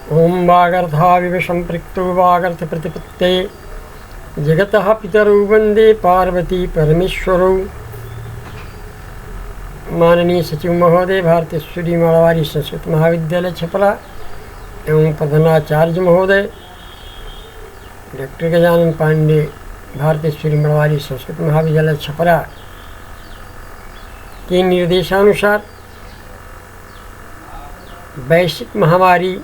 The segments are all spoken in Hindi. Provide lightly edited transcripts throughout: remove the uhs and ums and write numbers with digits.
ओम वागर्थाविव संपृक्तो वागर्थ प्रतिपत्ते जगतः पितरौ वंदे पार्वती परमेश्वरौ। माननीय सचिव महोदय, भारतीय सूर्य माड़वाड़ी संस्कृत महाविद्यालय छपरा एवं प्रधानाचार्य महोदय डॉक्टर गजानन पांडे, भारतीय सूर्य माड़वाड़ी संस्कृत महाविद्यालय छपरा के निर्देशानुसार वैश्विक महामारी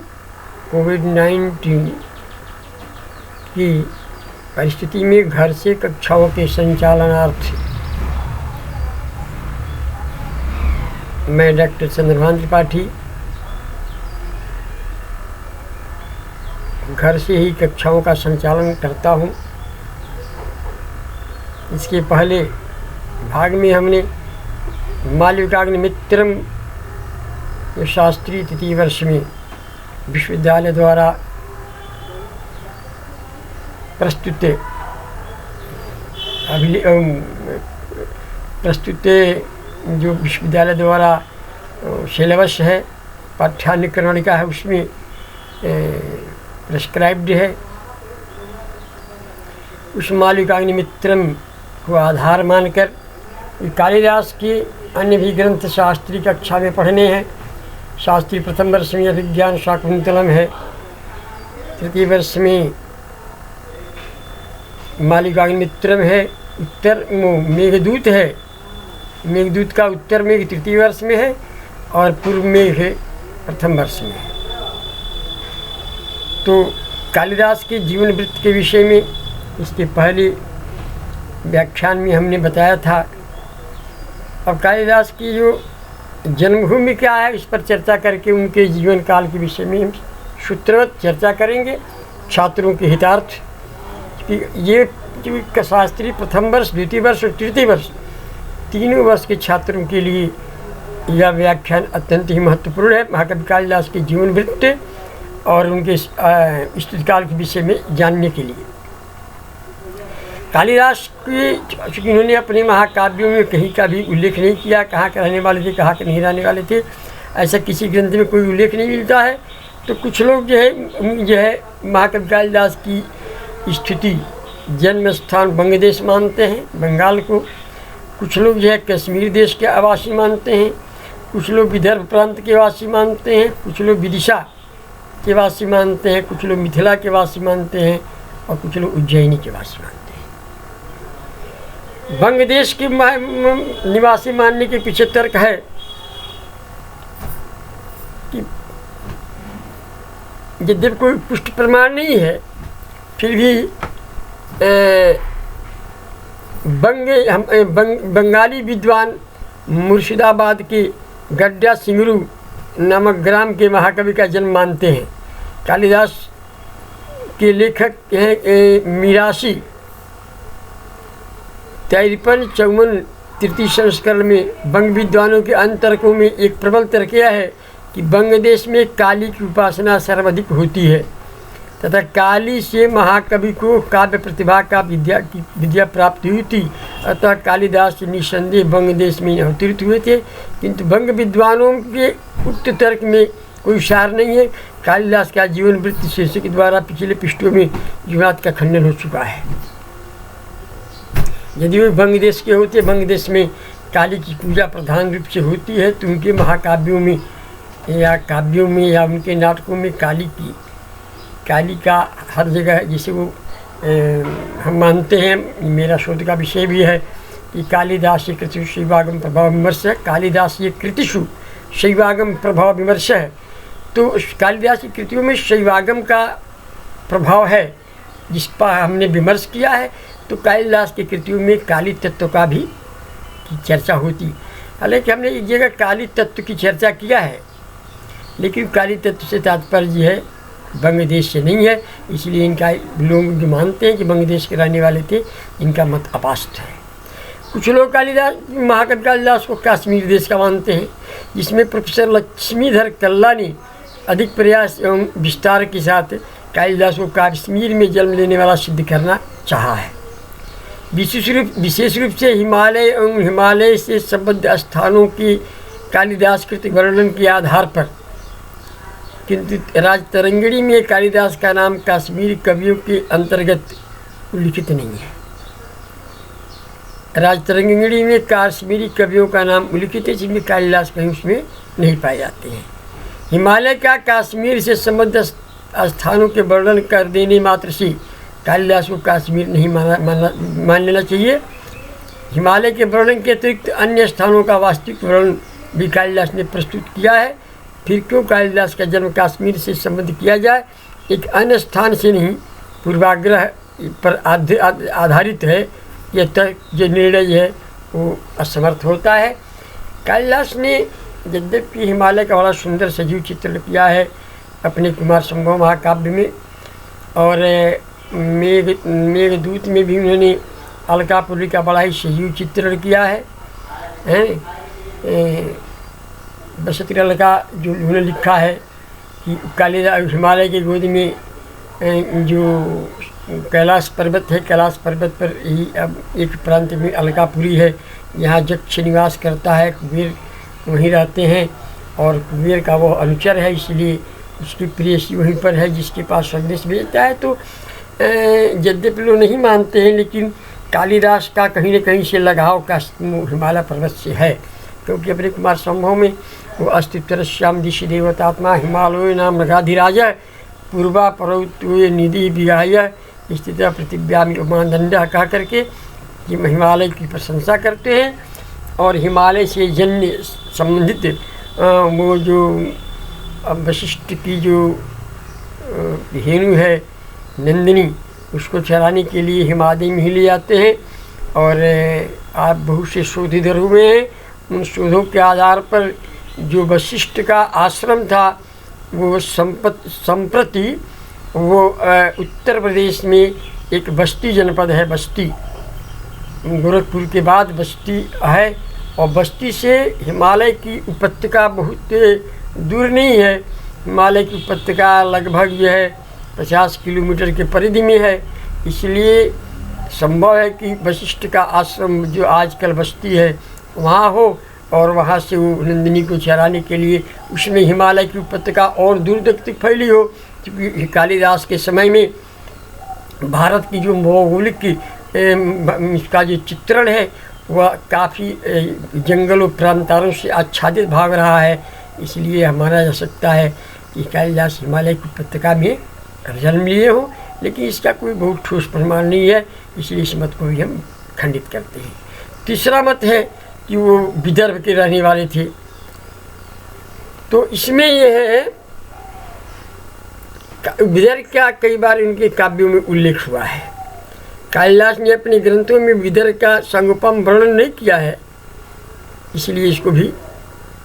कोविड-19 की परिस्थिति में घर से कक्षाओं के संचालनार्थ मैं डॉक्टर चंद्रभान त्रिपाठी घर से ही कक्षाओं का संचालन करता हूं। इसके पहले भाग में हमने मालविकाग्निमित्रम शास्त्री तृतीय वर्ष में विश्वविद्यालय द्वारा प्रस्तुत जो विश्वविद्यालय द्वारा सिलेबस है, पाठ्यानुक्रमणिका है, उसमें प्रेस्क्राइब्ड है। उस मालविकाग्निमित्रम को आधार मानकर कालिदास के अन्य भी ग्रंथ शास्त्री कक्षा में पढ़ने हैं। शास्त्री प्रथम वर्ष में अभिज्ञान शाकुंतलम है, तृतीय वर्ष में मालविकाग्निमित्रम है, उत्तर मेघदूत है, मेघदूत का उत्तर मेघ तृतीय वर्ष में है और पूर्व मेघ है प्रथम वर्ष में है। तो कालिदास के जीवन वृत्त के विषय में इसके पहले व्याख्यान में हमने बताया था। अब कालिदास की जो जन्मभूमि क्या है, इस पर चर्चा करके उनके जीवन काल के विषय में हम सूत्रवत चर्चा करेंगे छात्रों के हितार्थ। ये जो शास्त्री प्रथम वर्ष, द्वितीय वर्ष और तृतीय वर्ष तीनों वर्ष के छात्रों के लिए यह व्याख्यान अत्यंत ही महत्वपूर्ण है। महाकवि कालिदास के जीवन वृत्त और उनके स्तुति काल के विषय में जानने के लिए। कालिदास के चूँकि इन्होंने अपने महाकाव्यों में कहीं का भी उल्लेख नहीं किया, कहाँ के रहने वाले थे, कहाँ के नहीं रहने वाले थे, ऐसा किसी ग्रंथ में कोई उल्लेख नहीं मिलता है। तो कुछ लोग जो है महाकवि कालिदास की स्थिति जन्म स्थान बंगदेश मानते हैं, बंगाल को। कुछ लोग जो है कश्मीर देश के आवासी मानते हैं, कुछ लोग विदर्भ प्रांत के वासी मानते हैं, कुछ लोग विदिशा के वासी मानते हैं, कुछ लोग मिथिला के वासी मानते हैं और कुछ लोग उज्जैनी के वासी मानते हैं। बंगदेश के निवासी मानने के पीछे तर्क है कि यद्यपि कोई पुष्ट प्रमाण नहीं है, फिर भी बंगाली विद्वान मुर्शिदाबाद के गड्ढा सिंगरू नामक ग्राम के महाकवि का जन्म मानते हैं। कालिदास के लेखक हैं मिरासी 53-54 तृतीय संस्करण में बंग विद्वानों के अंतर्कों में एक प्रबल तर्क यह है कि बंगदेश में काली की उपासना सर्वाधिक होती है तथा काली से महाकवि को काव्य प्रतिभा का विद्या प्राप्त हुई थी। अतः कालिदास निसंदेह बंगदेश में अवतरित हुए थे, किंतु बंग विद्वानों के उक्त तर्क में कोई सार नहीं है। कालिदास का जीवन वृत्त शीर्षक के द्वारा पिछले पृष्ठों में इस बात का खंडन हो चुका है। यदि वे बंगदेश के होते, बंगदेश में काली की पूजा प्रधान रूप से होती है, तो उनके महाकाव्यों में या काव्यों में या उनके नाटकों में काली का हर जगह, जैसे वो हम मानते हैं, मेरा शोध का विषय भी है कि कालिदास कृतिषु शैवागम प्रभाव विमर्श है। कालिदास ये कृतिषु शैवागम प्रभाव विमर्श है। तो कालिदास की कृतियों में शैवागम का प्रभाव है, जिस पर हमने विमर्श किया है। तो कालिदास की कृतियों में काली तत्व का भी की चर्चा होती। हालांकि हमने एक जगह काली तत्व की चर्चा किया है, लेकिन काली तत्व से तात्पर्य है बंगदेश से नहीं है। इसलिए इनका लोग जो मानते हैं कि बंगदेश के रहने वाले थे, इनका मत अपास्त है। कुछ लोग महाकवि कालिदास को कश्मीर देश का मानते हैं, जिसमें प्रोफेसर लक्ष्मीधर कल्ला ने अधिक प्रयास एवं विस्तार के साथ कालिदास को कश्मीर में जन्म लेने वाला सिद्ध करना चाहा है। विशेष रूप से हिमालय एवं हिमालय से संबद्ध स्थानों की कालिदास कृत वर्णन के आधार पर किंतु राजतरंगिणी में कालिदास का नाम कश्मीरी कवियों के अंतर्गत उल्लिखित नहीं है। राजतरंगिणी में कश्मीरी कवियों का नाम उल्लिखित है, जिनमें कालिदास कहीं उसमें नहीं पाए जाते हैं। हिमालय का कश्मीर से संबद्ध स्थानों के वर्णन कर देने मात्र से कालिदास को कश्मीर नहीं मान लेना चाहिए। हिमालय के वर्णन के अतिरिक्त अन्य स्थानों का वास्तविक वर्णन भी कालिदास ने प्रस्तुत किया है। फिर क्यों कालिदास का जन्म कश्मीर से संबंध किया जाए? एक अन्य स्थान से नहीं, पूर्वाग्रह पर आधारित है। यह तर्क जो निर्णय है वो असमर्थ होता है। कालिदास ने यद्यपि हिमालय का बड़ा सुंदर सजीव चित्रण किया है अपने कुमार संभव महाकाव्य में, और मेघदूत में भी उन्होंने अलकापुरी का बड़ा ही सजीव चित्रण किया है। बसंती अलका जो उन्होंने लिखा है कि कालिदास हिमालय की गोद में जो कैलाश पर्वत है, कैलाश पर्वत पर ही अब एक प्रांत में अलकापुरी है। यहाँ यक्ष निवास करता है, कुबेर वहीं रहते हैं और कुबेर का वो अनुचर है, इसलिए उसकी प्रेयसी वहीं पर है जिसके पास संदेश भेजता है। तो यद्यपि लोग नहीं मानते हैं, लेकिन कालिदास का कहीं न कहीं से लगाव का हिमालय पर्वत से है, क्योंकि अपने कुमार संभव में वो अस्तित्वश्याम दिशि देवतात्मा हिमालय नाम मृगाधिराज पूर्वा पर्वतोय निधि विगाय स्थित पृथिव्याम मानदंड कह करके कि हिमालय की प्रशंसा करते हैं। और हिमालय से जन्य संबंधित वो जो वशिष्ठ की जो धेनु है नंदिनी, उसको चराने के लिए हिमालय में ही ले जाते हैं। और आप बहुत से शोध इधर हुए हैं, उन शोधों के आधार पर जो वशिष्ठ का आश्रम था वो संप्रति वो उत्तर प्रदेश में एक बस्ती जनपद है। बस्ती गोरखपुर के बाद बस्ती है, और बस्ती से हिमालय की उपत्यका बहुत दूर नहीं है। हिमालय की उपत्यका लगभग जो है 50 किलोमीटर के परिधि में है। इसलिए संभव है कि वशिष्ठ का आश्रम जो आजकल बस्ती है वहाँ हो, और वहाँ से वो नंदिनी को चराने के लिए उसमें हिमालय की उपत्यका और दूर तक फैली हो। क्योंकि कालिदास के समय में भारत की जो भौगोलिक इसका जो चित्रण है वह काफ़ी जंगलों प्रांतारों से आच्छादित भाग रहा है। इसलिए माना जा सकता है कि कालिदास हिमालय की उपत्यका में जन्म लिए हो, लेकिन इसका कोई बहुत ठोस प्रमाण नहीं है, इसलिए इस मत को भी हम खंडित करते हैं। तीसरा मत है कि वो विदर्भ के रहने वाले थे। तो इसमें यह है विदर्भ का कई बार इनके काव्यों में उल्लेख हुआ है। कालिदास ने अपने ग्रंथों में विदर्भ का संगोपम वर्णन नहीं किया है, इसलिए इसको भी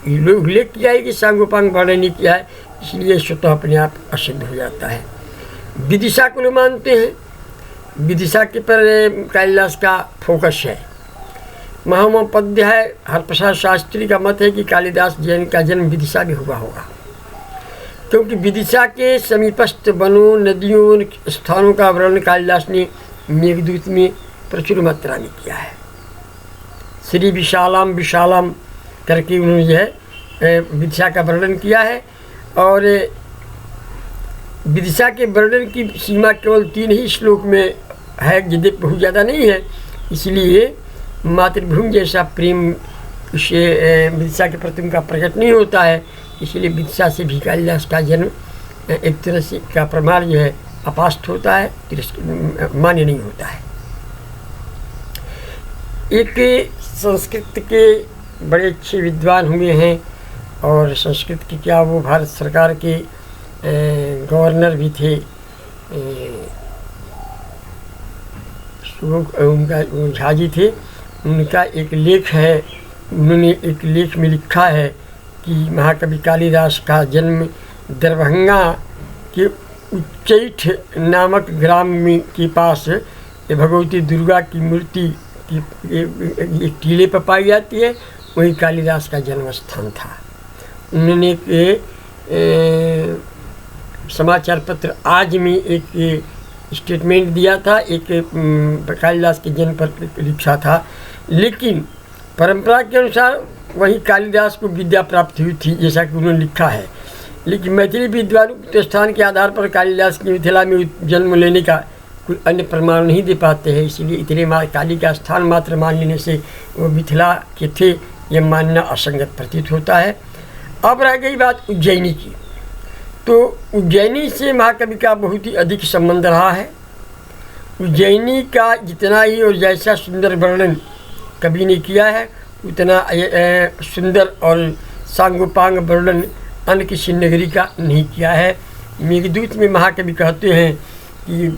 उल्लेख किया है कि संगोपम वर्णन नहीं किया है, इसलिए स्वतः अपने आप असिद्ध हो जाता है। विदिशा को लोग मानते हैं, विदिशा के पर कालिदास का फोकस है। महामहोपाध्याय है हरप्रसाद शास्त्री का मत है कि कालिदास जैन का जन्म विदिशा में हुआ होगा, क्योंकि विदिशा के समीपस्थ वनों नदियों स्थानों का वर्णन कालिदास ने मेघदूत में प्रचुर मात्रा में किया है। श्री विशालाम विशालाम करके उन्होंने जो है विदिशा का वर्णन किया है। और विदिशा के वर्णन की सीमा केवल 3 ही श्लोक में है, यद्यपि बहुत ज़्यादा नहीं है। इसलिए मातृभूमि जैसा प्रेम उसे विदिशा के प्रति उनका प्रकट नहीं होता है, इसलिए विदिशा से भी कालिदास का जन्म एक तरह से का प्रमाण जो है अपास्त होता है, मान्य नहीं होता है। एक संस्कृत के बड़े अच्छे विद्वान हुए हैं, और संस्कृत की क्या वो भारत सरकार के गवर्नर भी थे। उनका झा जी थे, उनका एक लेख है, उन्होंने एक लेख में लिखा है कि महाकवि कालिदास का जन्म दरभंगा के उच्चैठ नामक ग्राम में के पास भगवती दुर्गा की मूर्ति की एक टीले पर पाई जाती है, वही कालिदास का जन्म स्थान था। उन्होंने एक समाचार पत्र आज में एक स्टेटमेंट दिया था, एक कालिदास के जन्म पर लिखा था, लेकिन परंपरा के अनुसार वही कालिदास को विद्या प्राप्त हुई थी, जैसा कि उन्होंने लिखा है। लेकिन मैथिली विद्वानों के स्थान के आधार पर कालिदास की मिथिला में जन्म लेने का कोई अन्य प्रमाण नहीं दे पाते हैं, इसलिए इतने काली का स्थान मात्र मान लेने से वो मिथिला के थे यह मानना असंगत प्रतीत होता है। अब रह गई बात उज्जैनी की, तो उज्जैनी से महाकवि का बहुत ही अधिक संबंध रहा है। उज्जैनी का जितना ही और जैसा सुंदर वर्णन कवि ने किया है उतना सुंदर और सांगोपांग वर्णन अन्य किसी नगरी का नहीं किया है। मेघदूत में महाकवि कहते हैं कि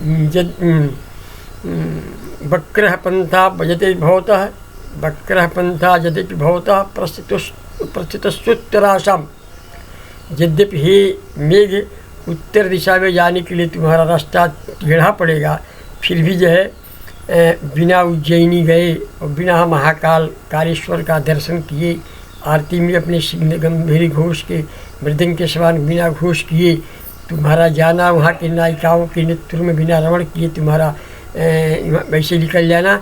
वक्रः पंथा भजते भवतः, वक्रः पंथा यद्यपि भवतः प्रस्थितस्तुत्तरासाम, यद्यपि हे मेघ उत्तर दिशा में जाने के लिए तुम्हारा रास्ता टेढ़ा पड़ेगा, फिर भी जो है बिना उज्जैनी गए और बिना महाकाल कालेश्वर का दर्शन किए, आरती में अपने गंभीर घोष के मृदंग के समान बिना घोष किए तुम्हारा जाना, वहाँ के नायिकाओं के नेतृत्व में बिना रमण किए तुम्हारा वैसे निकल जाना,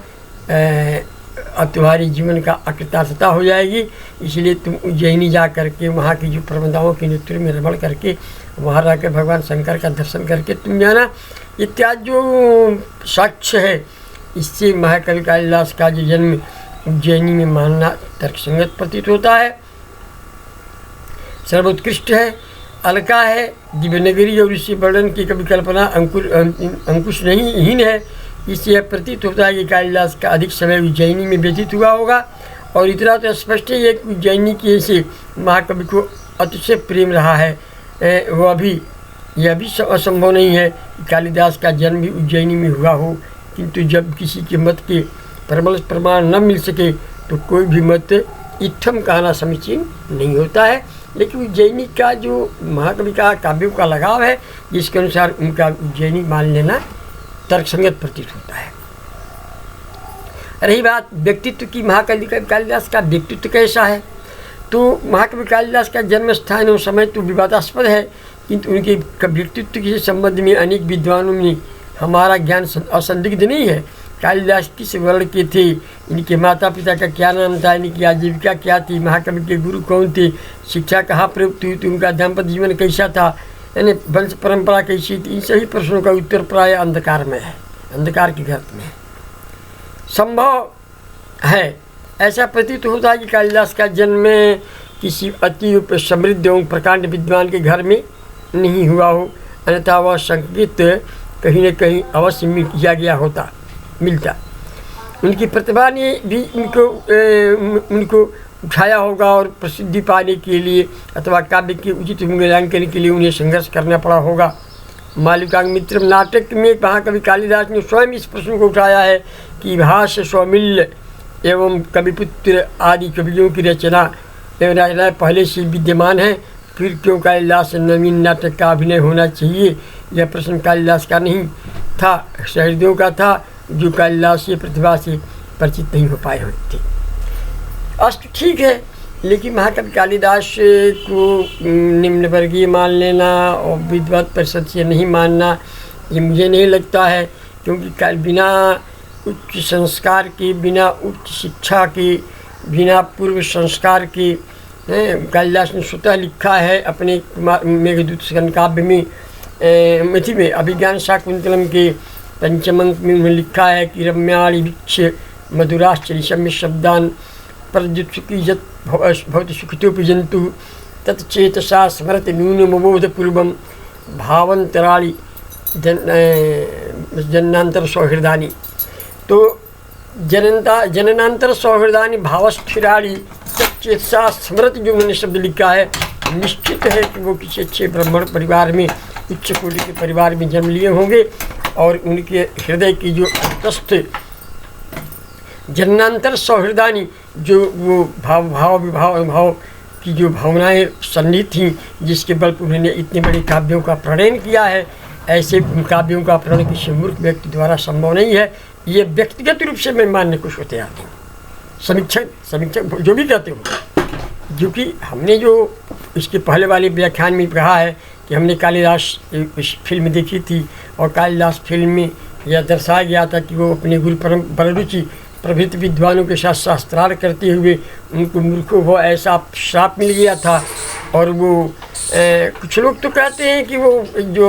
अब तुम्हारे जीवन का अकृतार्थता हो जाएगी। इसलिए तुम उज्जैनी जा करके वहाँ की जो प्रबंधाओं के नेतृत्व में रमण करके वहाँ रहकर भगवान शंकर का दर्शन करके तुम जाना, इत्यादि जो साक्ष्य है इससे महाकवि कालिदास का जो जन्म उज्जैनी में मानना तर्कसंगत प्रतीत होता है। सर्वोत्कृष्ट है, अलका है, दिव्यनगरी और इसी वर्णन की कभी कल्पना अंकुश नहीं हीन है। इससे यह प्रतीत होता है कि कालिदास का अधिक समय उज्जैनी में व्यतीत हुआ होगा। और इतना तो स्पष्ट है कि उज्जैनी के से महाकवि को अतिशय प्रेम रहा है। वह भी यह भी असंभव नहीं है कि कालिदास का जन्म भी उज्जैनी में हुआ हो, किंतु जब किसी के मत के प्रबल प्रमाण न मिल सके तो कोई भी मत इत्थम कहना समीचीन नहीं होता है। लेकिन उज्जैनी का जो महाकवि का काव्यों का लगाव है जिसके अनुसार उनका उज्जैनी मान लेना तर्कसंगत प्रतीत होता है। रही बात व्यक्तित्व की, महाकवि कालिदास का व्यक्तित्व कैसा है, तो महाकवि कालिदास का जन्म स्थान और समय तो विवादास्पद है, किंतु उनके व्यक्तित्व के संबंध में अनेक विद्वानों में हमारा ज्ञान असंदिग्ध नहीं है। कालिदास किस वर्ण के थे, इनके माता पिता का क्या नाम था, इनकी आजीविका क्या थी, महाकवि के गुरु कौन थे, शिक्षा कहाँ प्रयुक्त हुई थी, उनका दाम्पत्य जीवन कैसा था, यानी वंश परंपरा कैसी थी, इन सभी प्रश्नों का उत्तर प्राय अंधकार में है, अंधकार के गर्त में है। संभव है, ऐसा प्रतीत होता है कि कालिदास का जन्म किसी अति समृद्ध एवं प्रकांड विद्वान के घर में नहीं हुआ हो, अन्यथा वह संकेत कहीं न कहीं अवश्य किया गया होता मिलता। उनकी प्रतिभा ने भी उनको उठाया होगा और प्रसिद्धि पाने के लिए अथवा काव्य के उचित मूल्यांकन के लिए उन्हें संघर्ष करना पड़ा होगा। मालविकाग्नि मित्रम नाटक में महाकवि कालिदास ने स्वयं इस प्रश्न को उठाया है कि भाष्य सौमिल्य एवं कविपुत्र आदि कवियों की रचना पहले से विद्यमान है, फिर क्यों कालिदास नवीन नाटक का अभिनय होना चाहिए। यह प्रश्न कालिदास का नहीं था, सहृदयों का था, जो कालिदासीय प्रतिभा से परिचित नहीं हो पाए हुए थे। अस्त ठीक है, लेकिन महाकवि कालिदास को निम्न वर्गीय मान लेना और विद्वत परिषद से नहीं मानना ये मुझे नहीं लगता है, क्योंकि बिना उच्च संस्कार के, बिना उच्च शिक्षा के, बिना पूर्व संस्कार के कालिदास ने स्वतः लिखा है अपने मेघदूत सकन काव्य में मथि में अभिज्ञान शाकुंतलम के पंचम अंक में उन्होंने लिखा है कि रम्याणि वीक्ष मधुराश्चर्य शब्दान प्रद्युत्सुकीजत भवति सुखितोपि जंतु तत्चेतसा स्मरति नूनमबोधपूर्वं भावंतराणि जन्नांतर सौहृदानि। तो जननांतर सौहृदानि भावस्थिराणि तत्चेतसा स्मरति, जो उन्होंने शब्द लिखा है, निश्चित है कि वो किसी अच्छे ब्राह्मण परिवार में, उच्च कोटि के परिवार में जन्म लिए होंगे और उनके हृदय की जो अंतस्थ जन्नांतर सौहृदानी, जो वो भाव की जो भावनाएं सन्निहित थीं, जिसके बल पर उन्होंने इतने बड़े काव्यों का प्रणयन किया है, ऐसे काव्यों का प्रणयन किसी मूर्ख व्यक्ति द्वारा संभव नहीं है। ये व्यक्तिगत रूप से मैं मानने को तैयार हूँ, समीक्षक जो भी कहते हो, क्योंकि हमने जो इसके पहले वाले व्याख्यान में कहा है कि हमने कालिदास फिल्म देखी थी और कालिदास फिल्म में यह दर्शाया गया था कि वो अपने गुरु पररुचि प्रभृति विद्वानों के साथ शास्त्रार्थ करते हुए उनको मूर्खों को ऐसा श्राप मिल गया था और वो कुछ लोग तो कहते हैं कि वो जो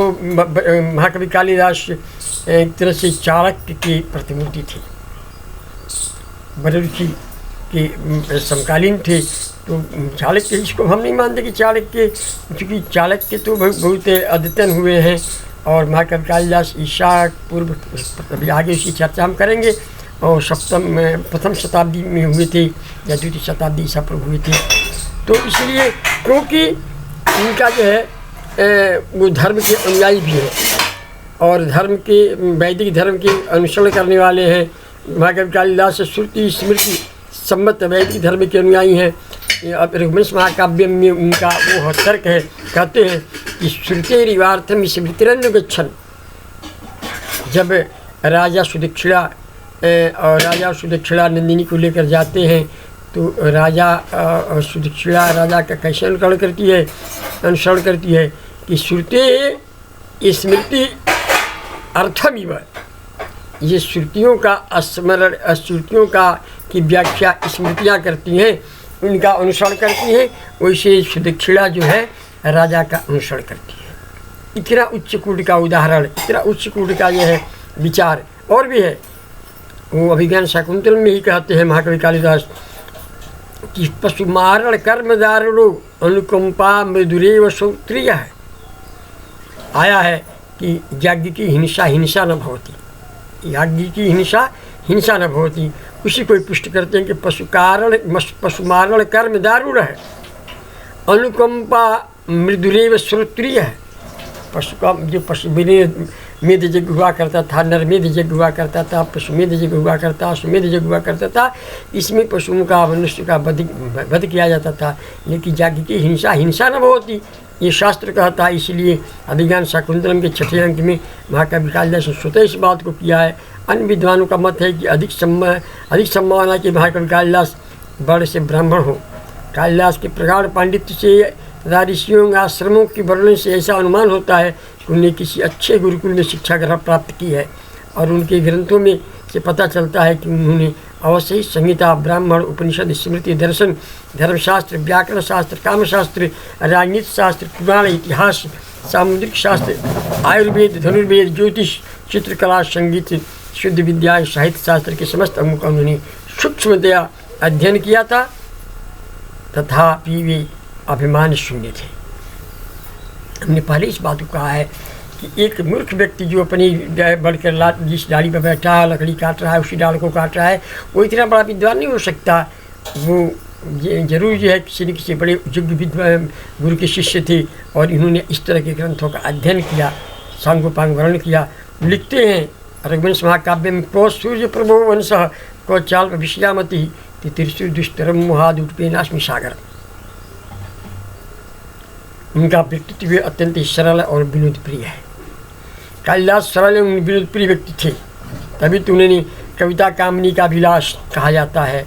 महाकवि कालिदास एक तरह से चाणक्य की प्रतिमूर्ति थी, बड़रुचि के समकालीन थे। तो चाणक्य, इसको हम नहीं मानते कि चाणक्य, क्योंकि चाणक्य तो बहुत अद्यतन हुए हैं और महाकवि कालिदास ईसा पूर्व, अभी आगे उसकी चर्चा हम करेंगे, और प्रथम शताब्दी में हुए थे या द्वितीय शताब्दी ईसा पूर्व हुए थे। तो इसलिए क्योंकि इनका जो है वो धर्म के अनुयायी भी है और धर्म के वैदिक धर्म के अनुसरण करने वाले हैं। महाकवि कालिदास श्रुति स्मृति सम्मत वैदिक धर्म के अनुयायी हैं। अब रघुवंश महाकाव्य में उनका वो तर्क है, कहते हैं कि श्रुतेरिवार्थम स्मृतिरन्नुगच्छन्। जब राजा सुदक्षिणा नंदिनी को लेकर जाते हैं तो राजा सुदक्षिणा राजा का कैसे अनुसरण करती है कि श्रुते स्मृति अर्थमिव, ये श्रुतियों का स्मरण, श्रुतियों का की व्याख्या स्मृतियाँ करती हैं, उनका अनुसरण करती हैं। वैसे सुदक्षिणा जो है राजा का अनुसरण करती है। इतना उच्च कोटि का उदाहरण, इतना उच्च कोटि का यह है विचार। और भी है, वो अभिज्ञान शाकुंतल में ही कहते हैं महाकवि कालिदास कि पशुमारण कर्म दारुणो अनुकंपा मृदुरेव श्रोत्रिय है। आया है कि याज्ञ की हिंसा न भवती, याज्ञ की हिंसा न भवती। उसी को पुष्ट करते हैं कि पशुमारण कर्म दारुण है, अनुकंपा मृदुरेव श्रोत्रिय है। पशु का जो पशु मेद यज्ञ हुआ करता था, नरमेद यज्ञ हुआ करता था, पशुमेद यज्ञ हुआ करता, अश्वमेध यज्ञ हुआ करता था, इसमें पशुओं का मनुष्य का वध किया जाता था। लेकिन याज्ञ की हिंसा न होती, ये शास्त्र कहता है। इसलिए अभिज्ञान शाकुंतलम के 6 अंक में महाकवि कालिदास ने स्वतः इस बात को किया है। अन्य विद्वानों का मत है कि अधिक संभावना के महाकवि कालिदास वर्ण से ब्राह्मण हो। कालिदास के प्रगाढ़ पांडित्य से तथा ऋषियों आश्रमों के वर्णन से ऐसा अनुमान होता है कि उन्हें किसी अच्छे गुरुकुल में शिक्षा ग्रहण प्राप्त की है। और उनके ग्रंथों में से पता चलता है कि उन्होंने अवश्य ही संहिता, ब्राह्मण, उपनिषद, स्मृति, दर्शन, धर्मशास्त्र, व्याकरण शास्त्र, कामशास्त्र, राजनीति शास्त्र, पुराण, इतिहास, सामुद्रिक शास्त्र, आयुर्वेद, धनुर्वेद, ज्योतिष, चित्रकला, संगीत, शुद्ध विद्या, साहित्य शास्त्र के समस्त अंगों का उन्होंने सूक्ष्मतया अध्ययन किया था। तथापि वे अभिमान शून्य थे। हमने पहले इस बात को कहा है कि एक मूर्ख व्यक्ति जो अपनी बढ़कर जिस डाली पर बैठा है, लकड़ी काट रहा है, उसी डाल को काट रहा है, वो इतना बड़ा विद्वान नहीं हो सकता। वो जरूर जो है किसी न किसी बड़े योग्य विद्वान गुरु के शिष्य थे और इन्होंने इस तरह के ग्रंथों का अध्ययन किया, सांगोपांग वर्णन किया। लिखते हैं रघुवंश महाकाव्य में, क्व सूर्य प्रभो वंश क्व चाल विषयामति तिरसुर दुष्टरम मोहादुपेनाश्मि सागर। उनका व्यक्तित्व अत्यंत सरल और विनोद प्रिय है। कालिदास सरल एवं विनोद प्रिय व्यक्ति थे, तभी तो उन्हें कविता कामनी का अभिलाष कहा जाता है।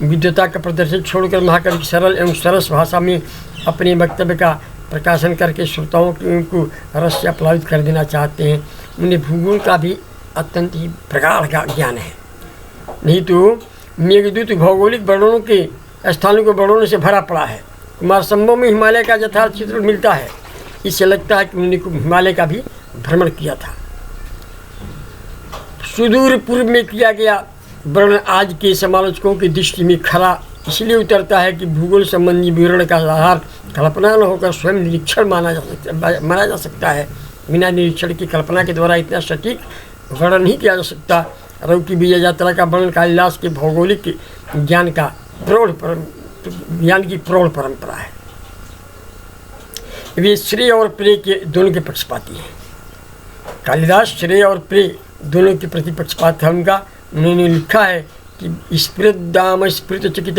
विद्वता का प्रदर्शन छोड़कर महाकवि सरल एवं सरस भाषा में अपने वक्तव्य का प्रकाशन करके श्रोताओं को रस से प्लावित कर देना चाहते हैं। उन्हें भूगोल का भी अत्यंत ही प्रगाढ़ ज्ञान है। नहीं तो मेघदूत भौगोलिक वर्णनों के स्थानों को वर्णनों से भरा पड़ा है। कुमार संभव में हिमालय का यथार्थ चित्र मिलता है। इससे लगता है कि उन्होंने हिमालय का भी भ्रमण किया था। सुदूर पूर्व में किया गया वर्णन आज के समालोचकों की दृष्टि में खरा इसलिए उतरता है कि भूगोल संबंधी विवरण का आधार कल्पना न होकर स्वयं निरीक्षण माना जा सकता है। बिना निरीक्षण की कल्पना के द्वारा इतना सटीक वर्णन नहीं किया जा सकता। रघु की विजय यात्रा का वर्णन कालिदास के भौगोलिक ज्ञान की प्रौढ़ परंपरा है। वे श्रेय और प्रेय के दोनों के पक्षपाती हैं। कालिदास श्रेय और प्रेय दोनों के प्रति पक्षपात है उनका। उन्होंने लिखा है कि स्फुरदाम स्फुरित चिकित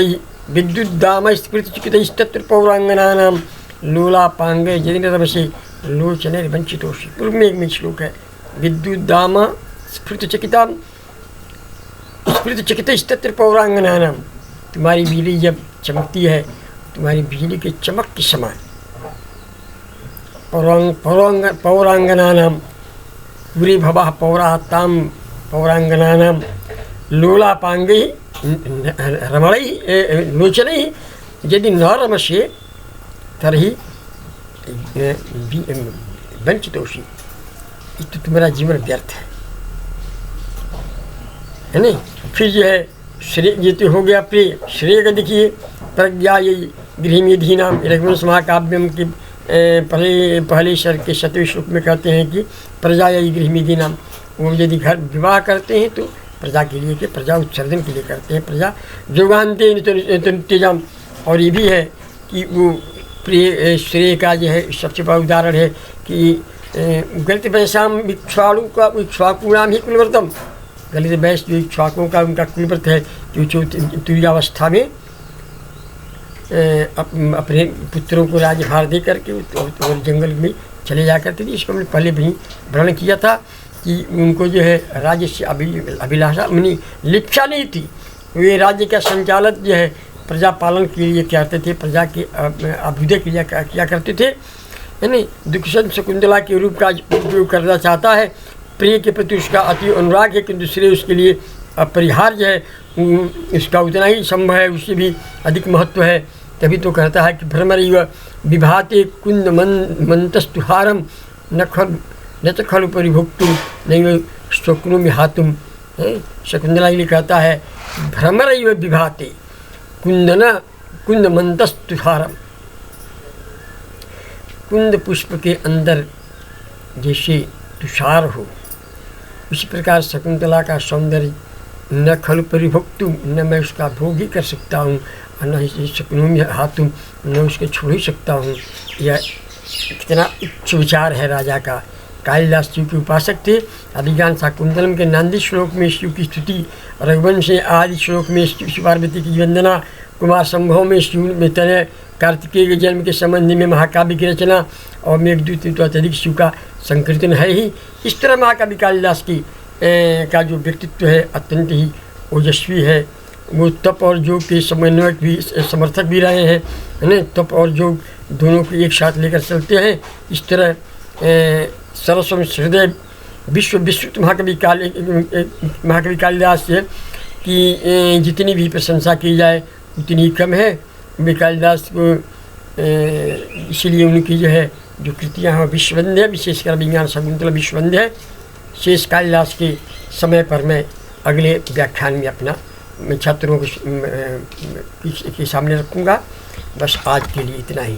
विद्युद्दाम स्फुरित चिकित तत्र पौरांगनानाम लोलापांग यदि रमसे लोचने वंचितोषि। पूर्व में एक श्लोक है, विद्युद्दाम स्फुरित चिकिता स्फुरित चिकित तत्र पौरांगनानाम। तुम्हारी बिजली जब चमकती है, तुम्हारी बिजली के चमक के समान पौरांगनानाम पूरे भवा पौराताम पौरांगनानाम लोलापांगै रमणै लोचनै यदि न रमसे तरही वंचितोषी, तो तुम्हारा जीवन व्यर्थ है नहीं। फिर जो है श्रेय, ये तो हो गया प्रिय। श्रेय का देखिए, प्रज्ञा ये गृहमेधी नाम रघुवंश महाकाव्यम की पहले शर के 7वें श्लोक में कहते हैं कि प्रजा यही गृहमेधी नाम। वो यदि घर विवाह करते हैं तो प्रजा के लिए, कि प्रजा उत्सर्जन के लिए करते हैं। प्रजा जोगानते नित्यजाम। और ये भी है कि वो प्रिय श्रेय का जो है सबसे बड़ा उदाहरण है कि गलित वैश्याम इक्ष्वाकुणाम ही कुलव्रतम। गलित वैश्य जो इक्ष्वाकुओं का उनका कुलव्रत है, जो तुर्यावस्था में अपने पुत्रों को राज्यभार दे करके और जंगल में चले जा करते थे। इसको हमने पहले भी वर्णन किया था कि उनको जो है राज्य से अभिलाषा लिप्सा नहीं थी। वे राज्य का संचालन जो है प्रजा पालन के लिए करते थे, प्रजा के अभ्युदय के लिए किया करते थे, है नहीं। दुखसंत शकुंतला के रूप का उपयोग करना चाहता है, प्रिय के प्रति उसका अति अनुराग है, किंतु श्रेय उसके लिए अपरिहार्य है, उसका उतना ही संभव है, उससे भी अधिक महत्व है। तभी तो कहता है कि भ्रमरैव विभाते कुंद मंतस्तुहारम न च खलु परिभोक्तुम नैव स्वप्नोमि हातुम। शकुंतला के लिए कहता है भ्रमरैव विभाते कुंद मंतस्तुहारम। कुंद पुष्प के अंदर जैसे तुषार हो, उसी प्रकार शकुंतला का सौंदर्य न खलु परिभोक्तुम, न मैं उसका भोग ही कर सकता हूँ, न शक्नोमि हातुम, न उसको छोड़ ही सकता हूँ। यह कितना उच्च विचार है राजा का। कालिदास शिव के उपासक थे। अधिकांश शाकुंतलम के नांदी श्लोक में शिव की स्तुति, रघुवंश आदि श्लोक में शिव पार्वती की वंदना, कुमार संभव में शिव में तनय, कार्तिकेय के जन्म के संबंध में महाकाव्य की रचना, और मेघदूत तो अत्यधिक शिव का संकीर्तन है ही। इस तरह महाकवि कालिदास की का जो व्यक्तित्व है अत्यंत ही ओजस्वी है। वो तप और योग के समन्वयक भी, समर्थक भी रहे हैं, है ना। तप और योग दोनों को एक साथ लेकर चलते हैं। इस तरह सरस्वती हृदय विश्वविश्रुत महाकवि कालिदास है कि जितनी भी प्रशंसा की जाए उतनी कम है। कालिदास को इसीलिए उनकी जो है जो कृतियाँ हैं विश्ववंद्य, विशेषकर विज्ञान शकुंतला विश्ववंद्य है। शेष कालिदास के समय पर मैं अगले व्याख्यान में अपना छात्रों के सामने रखूँगा। बस आज के लिए इतना ही।